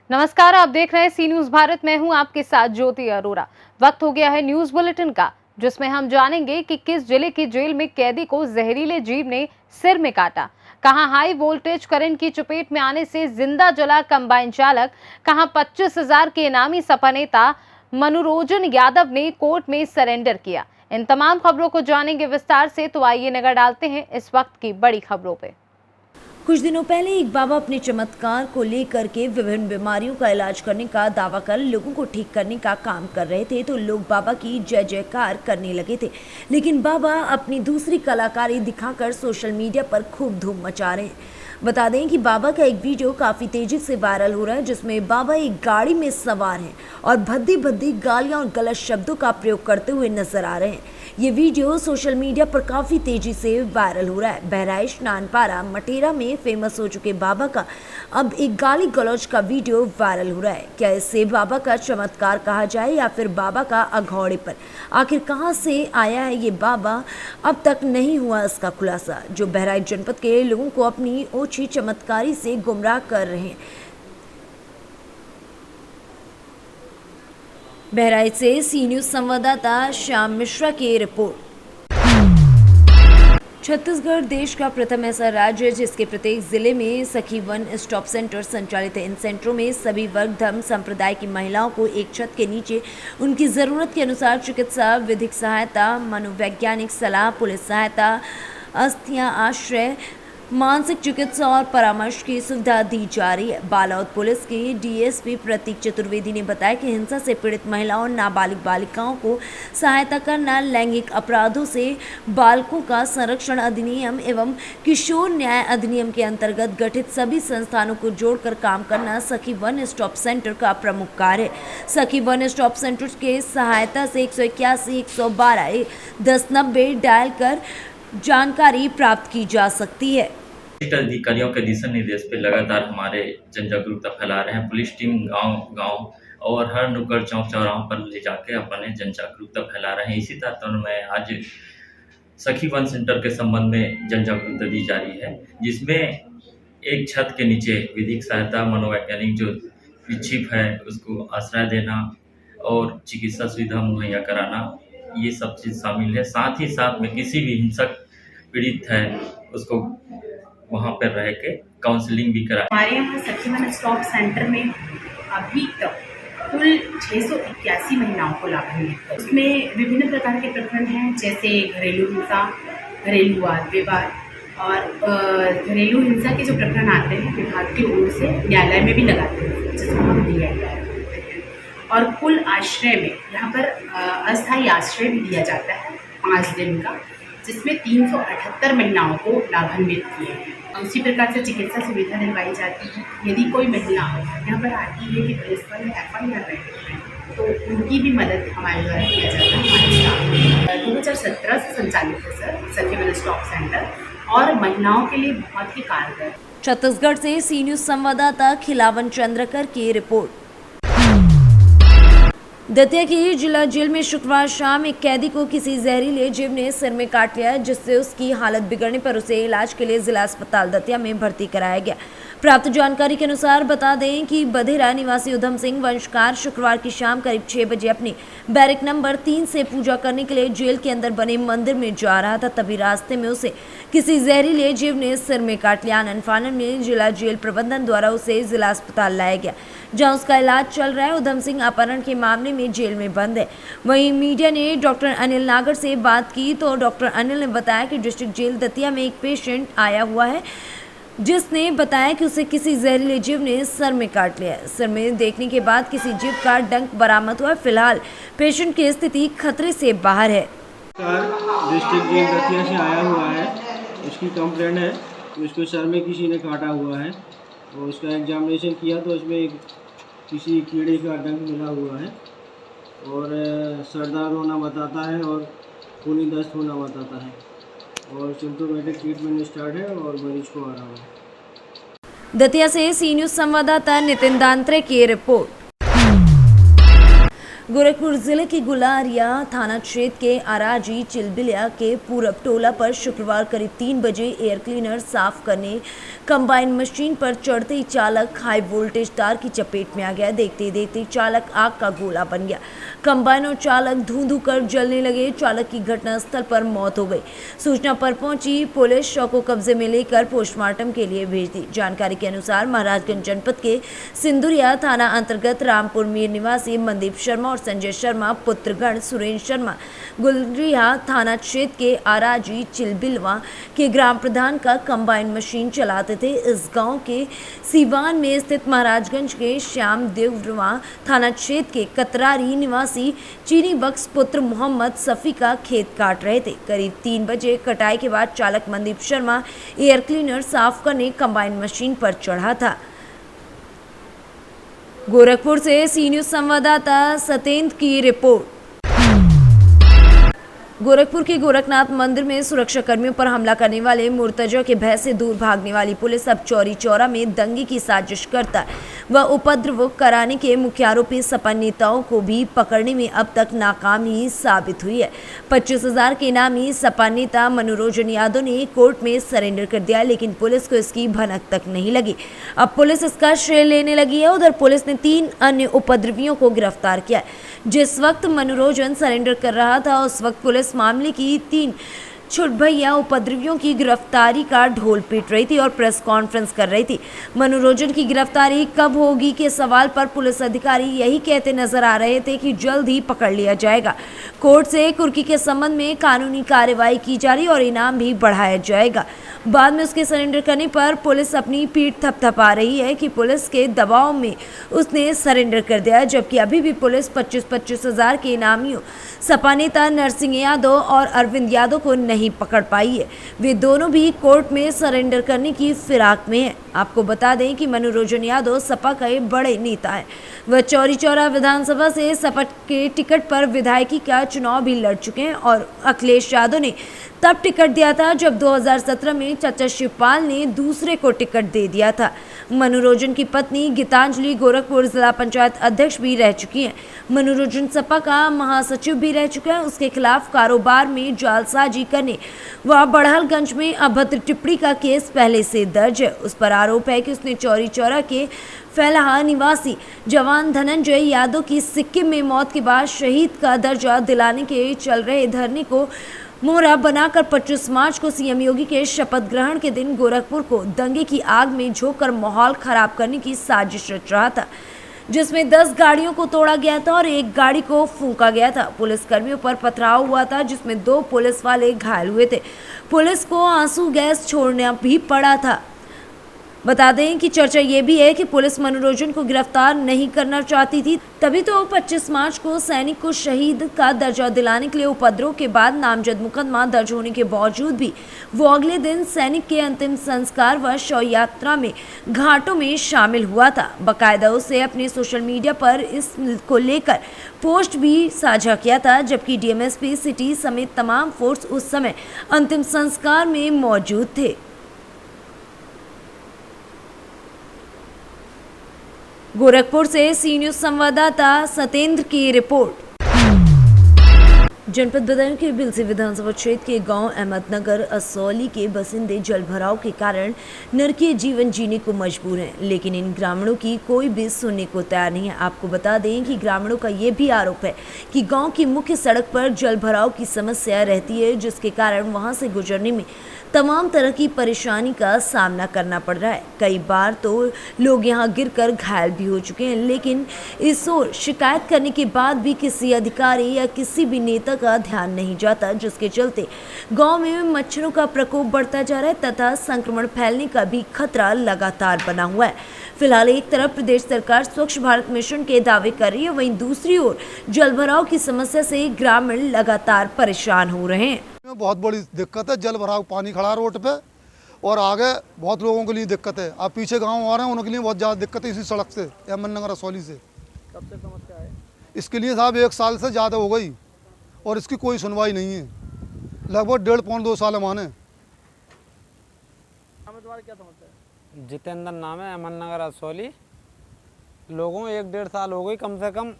नमस्कार, आप देख रहे हैं सी न्यूज भारत। मैं हूं आपके साथ ज्योति अरोरा। वक्त हो गया है न्यूज बुलेटिन का, जिसमें हम जानेंगे कि किस जिले की जेल में कैदी को जहरीले जीव ने सिर में काटा, कहां हाई वोल्टेज करंट की चपेट में आने से जिंदा जला कंबाइन चालक, कहां 25,000 के इनामी सपा नेता मनोरंजन यादव ने कोर्ट में सरेंडर किया। इन तमाम खबरों को जानेंगे विस्तार से, तो आइए नजर डालते हैं इस वक्त की बड़ी खबरों पे। कुछ दिनों पहले एक बाबा अपने चमत्कार को लेकर के विभिन्न बीमारियों का इलाज करने का दावा कर लोगों को ठीक करने का काम कर रहे थे, तो लोग बाबा की जय जयकार करने लगे थे। लेकिन बाबा अपनी दूसरी कलाकारी दिखाकर सोशल मीडिया पर खूब धूम मचा रहे हैं। बता दें कि बाबा का एक वीडियो काफ़ी तेजी से वायरल हो रहा है, जिसमें बाबा एक गाड़ी में सवार हैं और भद्दी भद्दी गालियां और गलत शब्दों का प्रयोग करते हुए नजर आ रहे हैं। ये वीडियो सोशल मीडिया पर काफ़ी तेजी से वायरल हो रहा है। बहराइच, नानपारा, मटेरा में फेमस हो चुके बाबा का अब एक गाली गलौज का वीडियो वायरल हो रहा है। क्या इसे बाबा का चमत्कार कहा जाए या फिर बाबा का अघौड़ेपन? आखिर कहां से आया है ये बाबा, अब तक नहीं हुआ इसका खुलासा, जो बहराइच जनपद के लोगों को अपनी ओछी चमत्कारी से गुमराह कर रहे हैं। बहराइच से सी न्यूज संवाददाता श्याम मिश्रा की रिपोर्ट। छत्तीसगढ़ देश का प्रथम ऐसा राज्य है जिसके प्रत्येक जिले में सखी वन स्टॉप सेंटर संचालित है। इन सेंटरों में सभी वर्ग, धर्म, संप्रदाय की महिलाओं को एक छत के नीचे उनकी ज़रूरत के अनुसार चिकित्सा, विधिक सहायता, मनोवैज्ञानिक सलाह, पुलिस सहायता, अस्थियां आश्रय, मानसिक चिकित्सा और परामर्श की सुविधा दी जा रही है। बालाउद पुलिस के डीएसपी प्रतीक चतुर्वेदी ने बताया कि हिंसा से पीड़ित महिलाओं और नाबालिग बालिकाओं को सहायता करना, लैंगिक अपराधों से बालकों का संरक्षण अधिनियम एवं किशोर न्याय अधिनियम के अंतर्गत गठित सभी संस्थानों को जोड़कर काम करना सखी वन स्टॉप सेंटर का प्रमुख कार्य है। सखी वन स्टॉप सेंटर के सहायता से 181 112 1090 डायल कर जानकारी प्राप्त की जा सकती है। अधिकारियों के दिशा निर्देश पे लगातार हमारे जन जागरूकता फैला रहे हैं। पुलिस टीम गांव और हर नुक्कड़ चौक चौराहों पर ले जाके अपने जन जागरूकता फैला रहे हैं। इसी तात्पर्य में आज सखी वन सेंटर के संबंध में जन जागरूकता दी जा रही है, जिसमें एक छत के नीचे विधिक सहायता, मनोवैज्ञानिक जो विक्षिप्त है उसको आश्रय देना और चिकित्सा सुविधा मुहैया कराना, ये सब चीज़ शामिल है। साथ ही साथ में किसी भी हिंसक पीड़ित है उसको वहाँ पर रह के काउंसलिंग भी करा। हमारे यहाँ सखी वन स्टॉप सेंटर में अभी तक कुल 681 महिलाओं को लाभ मिला। उसमें विभिन्न प्रकार के प्रकरण हैं, जैसे घरेलू हिंसा, घरेलू वाद विवाद और घरेलू हिंसा के जो प्रकरण आते हैं विभाग की ओर से न्यायालय में भी लगाते हैं, जिसको हम DI और कुल आश्रय में यहाँ पर अस्थायी आश्रय भी दिया जाता है 5 दिन का, जिसमें 378 महिलाओं को लाभान्वित किए हैं। उसी प्रकार से चिकित्सा सुविधा दिलवाई जाती है। यदि कोई महिला यहाँ पर आती है कि पुलिस वाले FIR रहे हैं, तो उनकी भी मदद हमारे द्वारा किया जाता है। हमारे 2017 से संचालित है सर सखी वन स्टॉप सेंटर और महिलाओं के लिए बहुत ही कारगर। छत्तीसगढ़ से सी न्यूज संवाददाता खिलावन चंद्रकर की रिपोर्ट। दतिया की जिला जेल में शुक्रवार शाम एक कैदी को किसी जहरीले जीव ने सिर में काट लिया, जिससे उसकी हालत बिगड़ने पर उसे इलाज के लिए जिला अस्पताल दतिया में भर्ती कराया गया। प्राप्त जानकारी के अनुसार बता दें कि बधेरा निवासी उधम सिंह वंशकार शुक्रवार की शाम करीब 6 बजे अपनी बैरक नंबर 3 से पूजा करने के लिए जेल के अंदर बने मंदिर में जा रहा था। तभी रास्ते में उसे किसी जहरीले जीव ने सिर में काट लिया। आनन फानन में जिला जेल प्रबंधन द्वारा उसे जिला अस्पताल लाया गया, जहां उसका इलाज चल रहा है। उधम सिंह अपहरण के मामले में जेल में बंद है। वहीं मीडिया ने डॉक्टर अनिल नागर से बात की तो डॉक्टर अनिल ने बताया कि डिस्ट्रिक्ट जेल दतिया में एक पेशेंट आया हुआ है, जिसने बताया कि उसे किसी जहरीले जीव ने सर में काट लिया। सर में देखने के बाद किसी जीव का डंक बरामद हुआ। फिलहाल पेशेंट की स्थिति खतरे से बाहर है। डिस्ट्रिक्ट जेल दतिया से आया हुआ है, उसकी कंप्लेंट है कि उसको सर में किसी ने काटा हुआ है और उसका एग्जामिनेशन किया तो उसमें किसी कीड़े का डंक मिला हुआ है और सरदार होना बताता है और खूनी दस्त होना बताता है और सिम्टोमेटिक ट्रीटमेंट स्टार्ट है और मरीज को आराम है। दतिया से सी न्यूज संवाददाता नितिन दांत्रे की रिपोर्ट। गोरखपुर जिले के गुलारिया थाना क्षेत्र के आराजी चिलबिलिया के पूरब टोला पर शुक्रवार करीब 3 बजे एयर क्लीनर साफ करने कंबाइन मशीन पर चढ़ते ही चालक हाई वोल्टेज तार की चपेट में आ गया। देखते ही देखते चालक आग का गोला बन गया। कंबाइन और चालक धुआं धुआं कर जलने लगे। चालक की घटनास्थल पर मौत हो गई। सूचना पर पहुंची पुलिस शव को कब्जे में लेकर पोस्टमार्टम के लिए भेज दी। जानकारी के अनुसार महाराजगंज जनपद के सिंदुरिया थाना अंतर्गत रामपुर मीर निवासी मनदीप शर्मा और संजय शर्मा पुत्रगण सुरेंद्र शर्मा गुलरिया थाना क्षेत्र के आराजी चिलबिलवा के ग्राम प्रधान का कंबाइन मशीन चलाते थे। इस गांव के सीवान में स्थित महाराजगंज के श्याम देवरवा थाना क्षेत्र के कतरारी निवासी चीनी बख्श पुत्र मोहम्मद सफी का खेत काट रहे थे। करीब 3 बजे कटाई के बाद चालक मनदीप शर्मा एयर क्लीनर साफ करने कंबाइन मशीन पर चढ़ा था। गोरखपुर से सी न्यूज़ संवाददाता सतेंद्र की रिपोर्ट। गोरखपुर के गोरखनाथ मंदिर में सुरक्षा कर्मियों पर हमला करने वाले मुर्तजा के भय से दूर भागने वाली पुलिस अब चौरी चौरा में दंगे की साजिश करता व उपद्रव कराने के मुख्य आरोपी सपा नेताओं को भी पकड़ने में अब तक नाकाम ही साबित हुई है। 25,000 के इनामी सपा नेता मनोरंजन यादव ने कोर्ट में सरेंडर कर दिया, लेकिन पुलिस को इसकी भनक तक नहीं लगी। अब पुलिस इसका श्रेय लेने लगी है। उधर पुलिस ने 3 अन्य उपद्रवियों को गिरफ्तार किया। जिस वक्त मनोरंजन सरेंडर कर रहा था उस वक्त पुलिस मामले की 3 छुटभैया उपद्रवियों की गिरफ्तारी का ढोल पीट रही थी और प्रेस कॉन्फ्रेंस कर रही थी। मनोरंजन की गिरफ्तारी कब होगी के सवाल पर पुलिस अधिकारी यही कहते नजर आ रहे थे कि जल्द ही पकड़ लिया जाएगा। कोर्ट से कुर्की के संबंध में कानूनी कार्रवाई की जा रही और इनाम भी बढ़ाया जाएगा। बाद में उसके सरेंडर करने पर पुलिस अपनी पीठ थपथपा रही है कि पुलिस के दबाव में उसने सरेंडर कर दिया, जबकि अभी भी पुलिस 25,000 के इनामियों सपा नेता नरसिंह यादव और अरविंद यादव को नहीं पकड़ पाई है। वे दोनों भी कोर्ट में सरेंडर करने की फिराक में हैं। आपको बता दें कि मनोरंजन यादव सपा का एक बड़े नेता है। वह चौरी चौरा विधानसभा से सपा के टिकट पर विधायकी का चुनाव भी लड़ चुके हैं और अखिलेश यादव ने तब टिकट दिया था जब 2017 में चाचा शिवपाल ने दूसरे को टिकट दे दिया था। मनोरंजन की पत्नी गीतांजलि गोरखपुर जिला पंचायत अध्यक्ष भी रह चुकी हैं। मनोरंजन सपा का महासचिव भी रह चुका है। उसके खिलाफ कारोबार में जालसाजी करने व बड़हलगंज में अभद्र टिप्पणी का केस पहले से दर्ज है। उस पर आरोप है कि उसने चौरी चौरा के फैलाहा निवासी जवान धनंजय यादव की सिक्किम में मौत के बाद शहीद का दर्जा दिलाने के चल रहे धरने को मोहरा बनाकर 25 मार्च को सीएम योगी के शपथ ग्रहण के दिन गोरखपुर को दंगे की आग में झोंककर माहौल खराब करने की साजिश रच रहा था, जिसमें 10 गाड़ियों को तोड़ा गया था और 1 गाड़ी को फूंका गया था। पुलिस कर्मियों पर पथराव हुआ था, जिसमें 2 पुलिस वाले घायल हुए थे। पुलिस को आंसू गैस छोड़ना भी पड़ा था। बता दें कि चर्चा ये भी है कि पुलिस मनोरंजन को गिरफ्तार नहीं करना चाहती थी, तभी तो 25 मार्च को सैनिक को शहीद का दर्जा दिलाने के लिए उपद्रव के बाद नामजद मुकदमा दर्ज होने के बावजूद भी वो अगले दिन सैनिक के अंतिम संस्कार व शव यात्रा में घाटों में शामिल हुआ था। बाकायदा उसे अपने सोशल मीडिया पर इस को लेकर पोस्ट भी साझा किया था, जबकि डीएमएसपी सिटी समेत तमाम फोर्स उस समय अंतिम संस्कार में मौजूद थे। गोरखपुर से सी न्यूज़ संवाददाता सतेंद्र की रिपोर्ट। जनपद बदायूं के बिलसी विधानसभा क्षेत्र के गांव अहमदनगर असौली के बसिंदे जल भराव के कारण नरकीय जीवन जीने को मजबूर हैं, लेकिन इन ग्रामीणों की कोई भी सुनने को तैयार नहीं है। आपको बता दें कि ग्रामीणों का ये भी आरोप है कि गांव की मुख्य सड़क पर जल भराव की समस्या रहती है, जिसके कारण वहां से गुजरने में तमाम तरह की परेशानी का सामना करना पड़ रहा है। कई बार तो लोग यहां गिरकर घायल भी हो चुके हैं, लेकिन इस ओर शिकायत करने के बाद भी किसी अधिकारी या किसी भी नेता का ध्यान नहीं जाता, जिसके चलते गांव में मच्छरों का प्रकोप बढ़ता जा रहा है तथा संक्रमण फैलने का भी खतरा लगातार बना हुआ है। फिलहाल एक तरफ प्रदेश सरकार स्वच्छ भारत मिशन के दावे कर रही है, वहीं दूसरी ओर जलभराव की समस्या से ग्रामीण लगातार परेशान हो रहे हैं। बहुत बड़ी दिक्कत है, जल भराव, पानी खड़ा रोड पे और आगे बहुत लोगों के लिए दिक्कत है। आप पीछे गांव आ रहे हैं उनके लिए बहुत ज़्यादा दिक्कत है इसी सड़क से, अहमदनगर असौली से। कब से समस्या है? इसके लिए साहब 1 साल से ज़्यादा हो गई और इसकी कोई सुनवाई नहीं है। लगभग 1.5-2 साल माने। क्या समस्या है? जितेंद्र नाम है, अहमदनगर असौली। लोगों 1-1.5 साल हो गई कम से कम।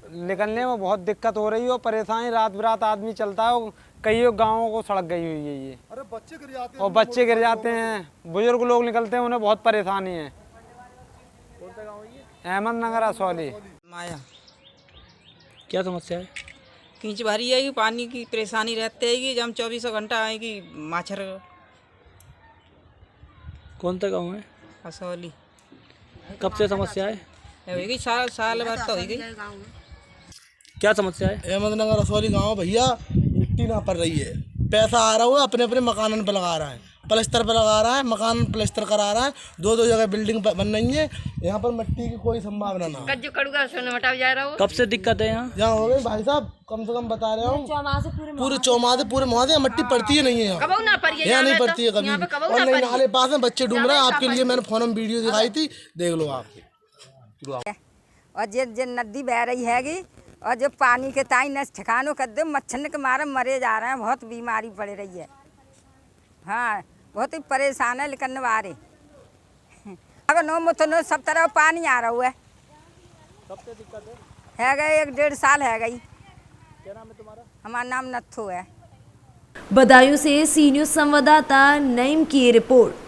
निकलने में बहुत दिक्कत हो रही है और परेशानी रात बिरात आदमी चलता है और कई गाँवों को सड़क गई हुई है ये। अरे बच्चे गिर जाते हैं और बच्चे गिर जाते हैं, बुजुर्ग लोग निकलते हैं, उन्हें बहुत परेशानी है। अहमदनगर असौली। माया क्या समस्या है? खींच भरी है कि पानी की परेशानी रहती है कि जब 24 घंटा आएगी मच्छर। कौन सा गाँव है? असौली। कब से समस्या है? होगी साल भर तो होगी। क्या समस्या है? अहमदनगर असौली गाँव भैया, मिट्टी ना पड़ रही है, पैसा आ रहा हुआ अपने अपने मकान पर लगा रहा है, प्लस्तर पर लगा रहा है, मकान प्लस्तर करा रहा है, दो जगह बिल्डिंग बन रही है, यहाँ पर मिट्टी की कोई संभावना ना है। कब से दिक्कत है यहाँ? यहाँ हो गई भाई साहब, कम से कम बता रहे हूँ पूरे चौमासे पूरे मुहासे मिट्टी पड़ती है नहीं है यहाँ नहीं पड़ती है कभी। और नहीं नाले पास में बच्चे डूब रहे हैं, आपके लिए मैंने फोन में वीडियो दिखाई थी, देख लो आप। और जे नदी बह रही हैगी और जो पानी के ताई न ठिकानों कर दो, मच्छर के मारे मरे जा रहे हैं, बहुत बीमारी पड़ रही है। हाँ बहुत ही परेशान है लेकिन वारे अगर नो मुतनो सब तरह पानी आ रहा है। कब से दिक्कत है गई 1.5 साल है गई। क्या नाम है तुम्हारा? हमारा नाम नथु है। बदायूं से सी न्यूज़ संवाददाता नईम की रिपोर्ट।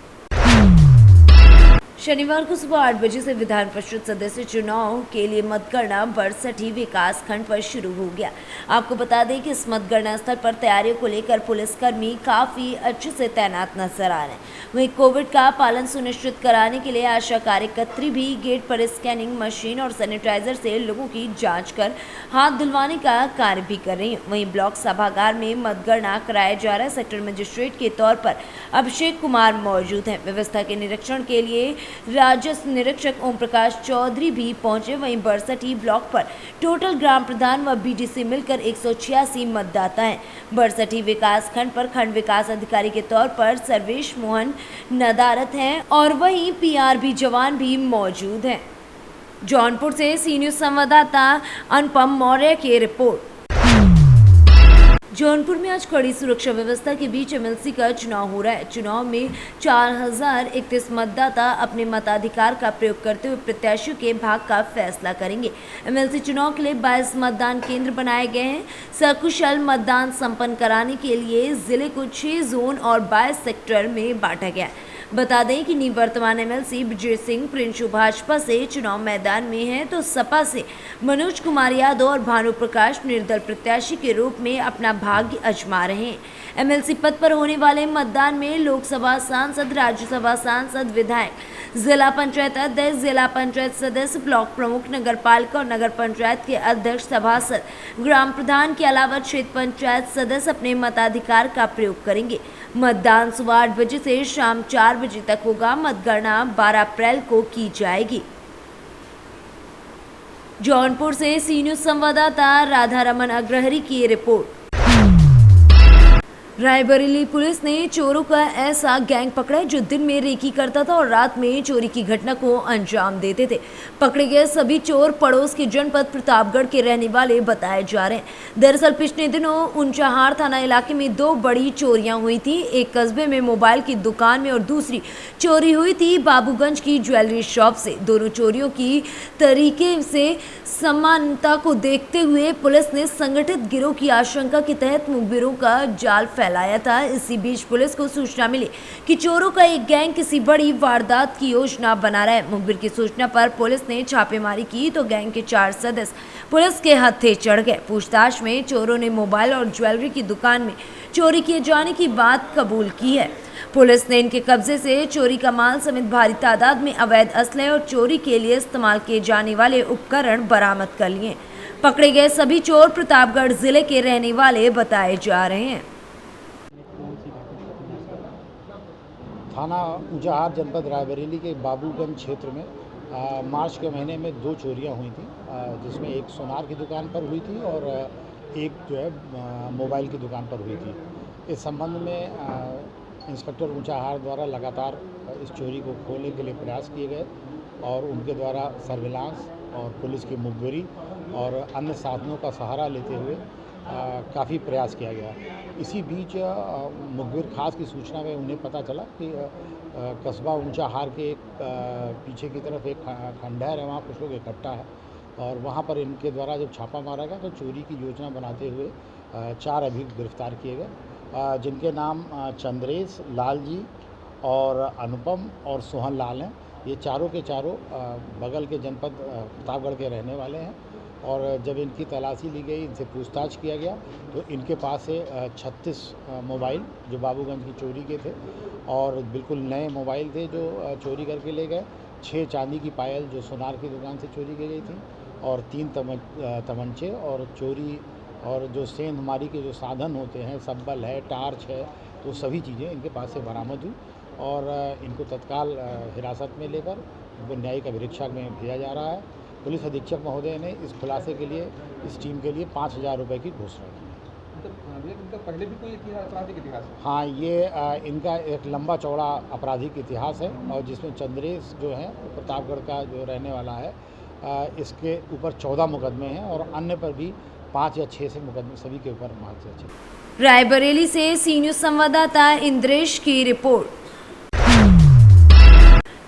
शनिवार को सुबह 8 बजे से विधान परिषद सदस्य चुनाव के लिए मतगणना बरसठी विकास खंड पर शुरू हो गया। आपको बता दें कि इस मतगणना स्थल पर तैयारियों को लेकर पुलिसकर्मी काफी अच्छे से तैनात नजर आ रहे हैं। वहीं कोविड का पालन सुनिश्चित कराने के लिए आशा कार्यकर्त्री भी गेट पर स्कैनिंग मशीन और सैनिटाइजर से लोगों की जाँच कर हाथ धुलवाने का कार्य भी कर रही है। वहीं ब्लॉक सभागार में मतगणना कराया जा रहा है। सेक्टर मजिस्ट्रेट के तौर पर अभिषेक कुमार मौजूद हैं। व्यवस्था के निरीक्षण के लिए राजस्व निरीक्षक ओम प्रकाश चौधरी भी पहुंचे। वहीं बरसठी ब्लॉक पर टोटल ग्राम प्रधान व बीडीसी मिलकर 186 मतदाता हैं। बरसठी विकास खंड पर खंड विकास अधिकारी के तौर पर सर्वेश मोहन नदारत हैं और वहीं पीआरबी जवान भी मौजूद हैं। जौनपुर से सी न्यूज़ संवाददाता अनुपम मौर्य की रिपोर्ट। जौनपुर में आज कड़ी सुरक्षा व्यवस्था के बीच एमएलसी का चुनाव हो रहा है। चुनाव में 4031 मतदाता अपने मताधिकार का प्रयोग करते हुए प्रत्याशियों के भाग्य का फैसला करेंगे। एमएलसी चुनाव के लिए 22 मतदान केंद्र बनाए गए हैं। सकुशल मतदान संपन्न कराने के लिए जिले को 6 जोन और 22 सेक्टर में बांटा गया है। बता दें कि निवर्तमान एमएलसी विजय सिंह प्रिंशु भाजपा से चुनाव मैदान में हैं, तो सपा से मनोज कुमार यादव और भानु प्रकाश निर्दल प्रत्याशी के रूप में अपना भाग्य आजमा रहे हैं। एमएलसी पद पर होने वाले मतदान में लोकसभा सांसद, राज्यसभा सांसद, विधायक, जिला पंचायत अध्यक्ष, जिला पंचायत सदस्य, ब्लॉक प्रमुख, नगर पालिका और नगर पंचायत के अध्यक्ष, सभासद, ग्राम प्रधान के अलावा क्षेत्र पंचायत सदस्य अपने मताधिकार का प्रयोग करेंगे। मतदान सुबह 8 बजे से शाम 4 बजे तक होगा। मतगणना 12 अप्रैल को की जाएगी। जौनपुर से सी न्यूज़ संवाददाता राधा रमन अग्रहरी की रिपोर्ट। रायबरेली पुलिस ने चोरों का ऐसा गैंग पकड़ा है जो दिन में रेकी करता था और रात में चोरी की घटना को अंजाम देते थे। पकड़े गए सभी चोर पड़ोस के जनपद प्रतापगढ़ के रहने वाले बताए जा रहे हैं। दरअसल पिछले दिनों ऊंचाहार थाना इलाके में 2 बड़ी चोरियां हुई थी। एक कस्बे में मोबाइल की दुकान में और दूसरी चोरी हुई थी बाबूगंज की ज्वेलरी शॉप से। दोनों चोरियों की तरीके से समानता को देखते हुए पुलिस ने संगठित गिरोह की आशंका के तहत मुखबिरों का जाल फैलाया था। इसी बीच पुलिस को सूचना मिली कि चोरों का एक गैंग किसी बड़ी वारदात की योजना बना रहा है। मुखबिर की सूचना पर पुलिस ने छापेमारी की तो गैंग के 4 सदस्य पुलिस के हत्थे चढ़ गए। पूछताछ में चोरों ने मोबाइल और ज्वेलरी की दुकान में चोरी किए जाने की बात कबूल की है। पुलिस ने इनके कब्जे से चोरी का माल समेत भारी तादाद में अवैध असले और चोरी के लिए इस्तेमाल किए जाने वाले उपकरण बरामद कर लिए। पकड़े गए सभी चोर प्रतापगढ़ जिले के रहने वाले बताए जा रहे हैं। थाना ऊंचाहार जनपद रायबरेली के बाबूगंज क्षेत्र में मार्च के महीने में 2 चोरियां हुई थी, जिसमें एक सोनार की दुकान पर हुई थी और एक जो है मोबाइल की दुकान पर हुई थी। इस संबंध में इंस्पेक्टर ऊंचाहार द्वारा लगातार इस चोरी को खोलने के लिए प्रयास किए गए और उनके द्वारा सर्विलांस और पुलिस की मुखबिरी और अन्य साधनों का सहारा लेते हुए काफ़ी प्रयास किया गया। इसी बीच मुखबिर खास की सूचना में उन्हें पता चला कि कस्बा ऊंचाहार के एक पीछे की तरफ एक खंडहर है, वहाँ कुछ लोग इकट्ठा है और वहाँ पर इनके द्वारा जब छापा मारा गया तो चोरी की योजना बनाते हुए 4 अभियुक्त गिरफ्तार किए गए, जिनके नाम चंद्रेश, लाल जी और अनुपम और सोहन लाल हैं। ये चारों के चारों बगल के जनपद प्रतापगढ़ के रहने वाले हैं। और जब इनकी तलाशी ली गई, इनसे पूछताछ किया गया तो इनके पास से 36 मोबाइल जो बाबूगंज की चोरी के थे और बिल्कुल नए मोबाइल थे जो चोरी करके ले गए, 6 चांदी की पायल जो सोनार की दुकान से चोरी की गई थी और 3 तमंचे और चोरी और जो सेंधमारी के जो साधन होते हैं, सब्बल है, टार्च है, तो सभी चीज़ें इनके पास से बरामद हुई और इनको तत्काल हिरासत में लेकर इनको न्यायिक अभिरक्षा में भेजा जा रहा है। पुलिस अधीक्षक महोदय ने इस खुलासे के लिए इस टीम के लिए 5,000 रुपये की घोषणा की। तो पहले भी कोई आपराधिक इतिहास है? हाँ, ये इनका एक लंबा चौड़ा आपराधिक इतिहास है और जिसमें चंद्रेश जो है प्रतापगढ़ का जो रहने वाला है, इसके ऊपर 14 मुकदमे हैं और अन्य पर भी 5 या 6 से मुकदमे, सभी के ऊपर 5 या 6। रायबरेली से सी न्यूज़ संवाददाता इंद्रेश की रिपोर्ट।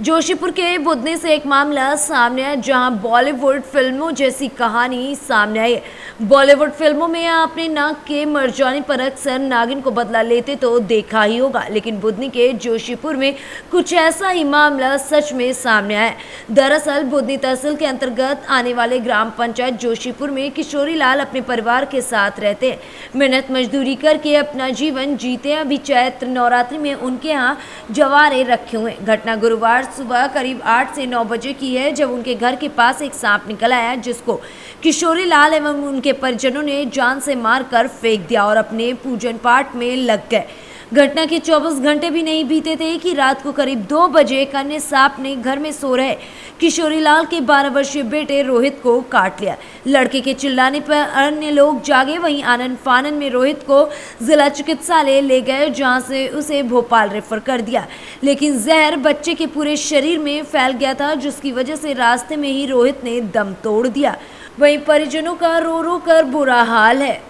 जोशीपुर के बुधनी से एक मामला सामने आया जहां बॉलीवुड फिल्मों जैसी कहानी सामने आई है। बॉलीवुड फिल्मों में आपने नाक के मर जाने पर अक्सर नागिन को बदला लेते तो देखा ही होगा, लेकिन बुधनी के जोशीपुर में कुछ ऐसा ही मामला सच में सामने आया है। दरअसल बुधनी तहसील के अंतर्गत आने वाले ग्राम पंचायत जोशीपुर में किशोरी लाल अपने परिवार के साथ रहते हैं। मेहनत मजदूरी करके अपना जीवन जीते हैं। अभी चैत्र नवरात्रि में उनके यहाँ जवारे रखे हुए। घटना गुरुवार सुबह करीब 8 से 9 बजे की है, जब उनके घर के पास एक सांप निकल आया जिसको किशोरी लाल एवं उनके परिजनों ने जान से मारकर फेंक दिया और अपने पूजन पाठ में लग गए। घटना के 24 घंटे भी नहीं बीते थे कि रात को करीब 2 बजे एक अन्य सांप ने घर में सो रहे किशोरी लाल के 12 वर्षीय बेटे रोहित को काट लिया। लड़के के चिल्लाने पर अन्य लोग जागे। वहीं आनंद फानन में रोहित को जिला चिकित्सालय ले गए, जहां से उसे भोपाल रेफर कर दिया, लेकिन जहर बच्चे के पूरे शरीर में फैल गया था, जिसकी वजह से रास्ते में ही रोहित ने दम तोड़ दिया। वहीं परिजनों का रो रो कर बुरा हाल है।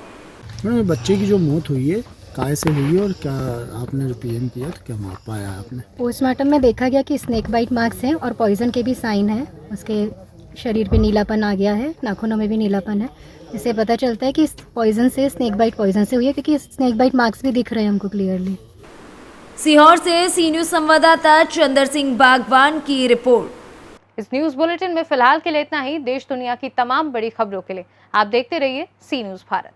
बच्चे की जो मौत हुई है काय से हुई और क्या आपने जो पीएम किया तो क्या माप पाया आपने? पोस्टमार्टम में देखा गया कि स्नेक बाइट मार्क्स हैं और पॉइजन के भी साइन हैं। उसके शरीर पे नीलापन आ गया है, नाखूनों में भी नीलापन है। इससे पता चलता है कि पॉइजन से, स्नेक बाइट पॉइजन से हुई है, क्योंकि स्नेक बाइट मार्क्स भी दिख रहे हैं हमको क्लियरली। सीहोर से सी न्यूज़ संवाददाता चंदर सिंह बागवान की रिपोर्ट। इस न्यूज बुलेटिन में फिलहाल के लिए इतना ही। देश दुनिया की तमाम बड़ी खबरों के लिए आप देखते रहिए सी न्यूज़ भारत।